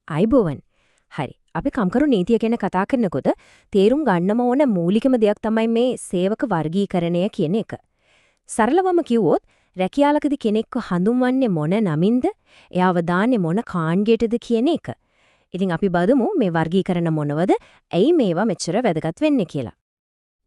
අයිබෝවන්. හරි. අපි කම්කරු නීතිය ගැන කතා කරනකොට තේරුම් ගන්නම ඕන මූලිකම දෙයක් තමයි මේ සේවක වර්ගීකරණය කියන එක. සරලවම කිව්වොත් රැකියාලකදී කෙනෙක්ව හඳුන්වන්නේ මොන නමින්ද? එයාව දාන්නේ මොන කාණ්ඩයටද කියන එක. ඉතින් අපි බලමු මේ වර්ගීකරණ මොනවද? ඇයි මේවා මෙච්චර වැදගත් වෙන්නේ කියලා.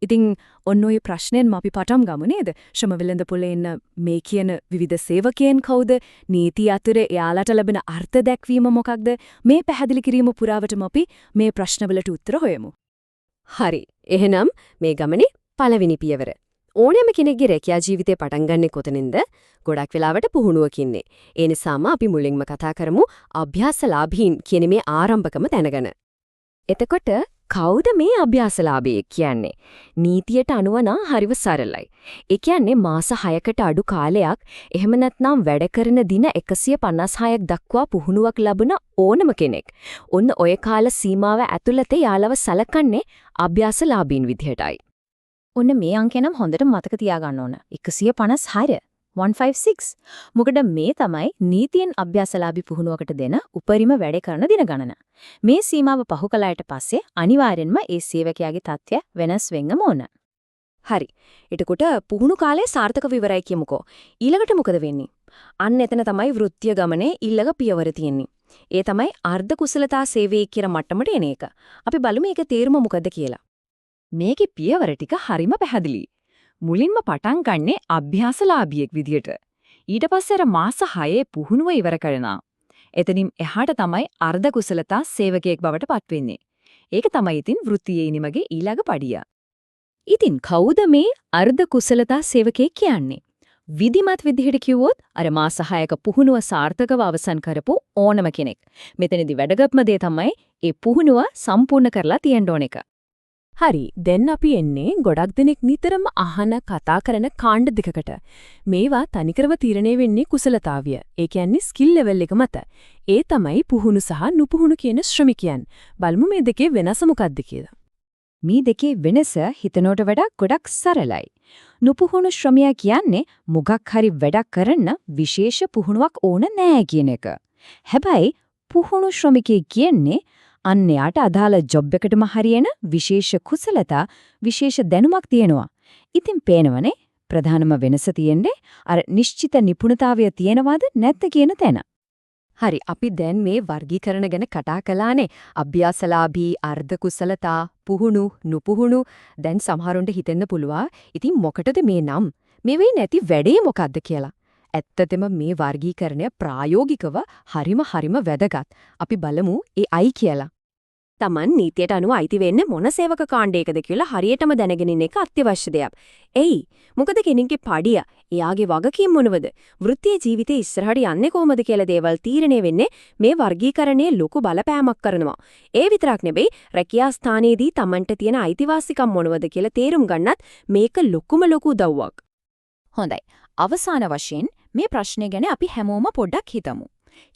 ඉතින් ඔන්න ඔය ප්‍රශ්නෙන් අපි පටන් ගමු නේද? ශ්‍රම වෙළඳපොලේ ඉන්න මේ කියන විවිධ සේවකයන් කවුද? නීතිය අතර එයාලට ලැබෙන අර්ථ දැක්වීම මොකක්ද? මේ පැහැදිලි කිරීම පුරාවටම අපි මේ ප්‍රශ්නවලට උත්තර හොයමු. හරි. එහෙනම් මේ ගමනේ පළවෙනි පියවර. ඕනෑම කෙනෙක්ගේ රැකියා ජීවිතේ පටන් ගන්නෙ කොතනින්ද? ගොඩක් වෙලාවට පුහුණුවකින්නේ. ඒ නිසාම අපි මුලින්ම කතා කරමු අභ්‍යාසලාභීන් කියන මේ ආරම්භකම දැනගන්න. එතකොට කවුද මේ අභ්‍යාසලාභී කියන්නේ? නීතියට අනුව නම් හරිව සරලයි. ඒ කියන්නේ මාස 6කට අඩු කාලයක් එහෙම නැත්නම් වැඩ කරන දින 156ක් දක්වා පුහුණුවක් ලැබුණ ඕනම කෙනෙක්. ඔන්න ඔය කාල සීමාව ඇතුළත යාළව සලකන්නේ අභ්‍යාසලාභීන් විදිහටයි. ඔන්න මේ අංකය නම් හොඳට මතක තියාගන්න ඕන. 156 156. මොකද මේ තමයි නීතියෙන් අභ්‍යාසලාභී පුහුණුවකට දෙන උපරිම වැඩ කරන දින ගණන. මේ සීමාව පහු කළාට පස්සේ අනිවාර්යෙන්ම ඒ සේවකයාගේ තත්ත්වය වෙනස් වෙන්නම ඕන. හරි. එතකොට පුහුණු කාලය සාර්ථකව ඉවරයි කියමුකෝ. ඊළඟට මොකද වෙන්නේ? අන්න එතන තමයි වෘත්තීය ගමනේ ඊළඟ පියවර තියෙන්නේ. ඒ තමයි අර්ධ කුසලතා සේවයේ කියන මට්ටමට එන එක. අපි බලමු මේකේ තේරුම මොකද්ද කියලා. මේකේ පියවර ටික හරිම පැහැදිලි. මුලින්ම පටන් ගන්නෙ අභ්‍යාසලාභියෙක් විදියට. ඊට පස්සේ අර මාස 6 පුහුණුව ඉවර කරනවා. එතනින් එහාට තමයි අර්ධ කුසලතා සේවකයෙක් බවට පත් වෙන්නේ. ඒක තමයි ඉතින් වෘත්තීයේ නිමගේ ඊළඟ පඩිය. ඉතින් කවුද මේ අර්ධ කුසලතා සේවකයෙක් කියන්නේ? විධිමත් විදිහට කිව්වොත් අර මාස 6ක පුහුණුව සාර්ථකව අවසන් කරපු ඕනම කෙනෙක්. මෙතනදී වැදගත්ම දේ තමයි ඒ පුහුණුව සම්පූර්ණ කරලා තියෙන්න ඕන එක. හරි. දැන් අපි එන්නේ ගොඩක් දෙනෙක් නිතරම අහන කතා කරන කාණ්ඩ දෙකකට. මේවා තනිකරව තීරණය වෙන්නේ කුසලතාවිය. ඒ කියන්නේ ස්කිල් ලෙවල් එක මත. ඒ තමයි පුහුණු සහ නුපුහුණු කියන ශ්‍රමිකයන්. බලමු මේ දෙකේ වෙනස මොකක්ද කියලා. මේ දෙකේ වෙනස හිතනවට වඩා ගොඩක් සරලයි. නුපුහුණු ශ්‍රමයා කියන්නේ මොකක් හරි වැඩක් කරන්න විශේෂ පුහුණුවක් ඕන නෑ කියන එක. හැබැයි පුහුණු ශ්‍රමිකයෙක් කියන්නේ අන්‍යයට අදාළ ජොබ් එකටම හරියන විශේෂ කුසලතා විශේෂ දැනුමක් තියෙනවා. ඉතින් පේනවනේ ප්‍රධානම වෙනස තියෙන්නේ අර නිශ්චිත නිපුණතාවය තියෙනවද නැත්ද කියන තැන. හරි. අපි දැන් මේ වර්ගීකරණ ගැන කතා කළානේ. අභ්‍යාසලාභී, අර්ධ කුසලතා, පුහුණු, නුපුහුණු. දැන් සමහරුන්ට හිතෙන්න පුළුවන් ඉතින් මොකටද මේ නම්? මේ වෙයි නැති වැඩේ මොකද්ද කියලා. ඇත්තටම මේ වර්ගීකරණය ප්‍රායෝගිකව හරිම වැදගත්. අපි බලමු ඒ අයි කියලා. Taman නීතියට අනුව අයිති වෙන්නේ මොන සේවක කාණ්ඩයකද කියලා හරියටම දැනගෙන ඉන්න එක අත්‍යවශ්‍ය දෙයක්. එයි මොකද කෙනෙක්ගේ පඩිය, එයාගේ වගකීම් මොනවද? වෘත්තීය ජීවිතේ ඉස්සරහට යන්නේ කොහොමද කියලා දේවල් තීරණය වෙන්නේ මේ වර්ගීකරණයේ ලොකු බලපෑමක් කරනවා. ඒ විතරක් නෙවෙයි රැකියා ස්ථානයේදී Tamanට තියෙන අයිතිවාසිකම් මොනවද කියලා තේරුම් ගන්නත් මේක ලොකුම උදව්වක්. හොඳයි. අවසාන වශයෙන් මේ ප්‍රශ්නේ ගැන අපි හැමෝම පොඩ්ඩක් හිතමු.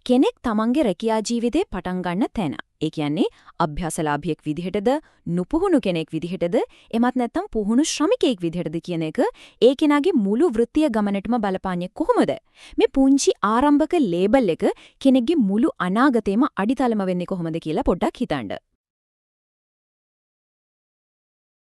කෙනෙක් තමන්ගේ රැකියා ජීවිතේ පටන් ගන්න තැන. ඒ කියන්නේ අභ්‍යාසලාභියෙක් විදිහටද, නුපුහුණු කෙනෙක් විදිහටද, එමත් නැත්නම් පුහුණු ශ්‍රමිකයෙක් විදිහටද කියන එක ඒ කෙනාගේ මුළු වෘත්තීය ගමනටම බලපාන්නේ කොහොමද? මේ පුංචි ආරම්භක ලේබල් එක කෙනෙක්ගේ මුළු අනාගතේම අඩිතලම වෙන්නේ කොහොමද කියලා පොඩ්ඩක් හිතන්න.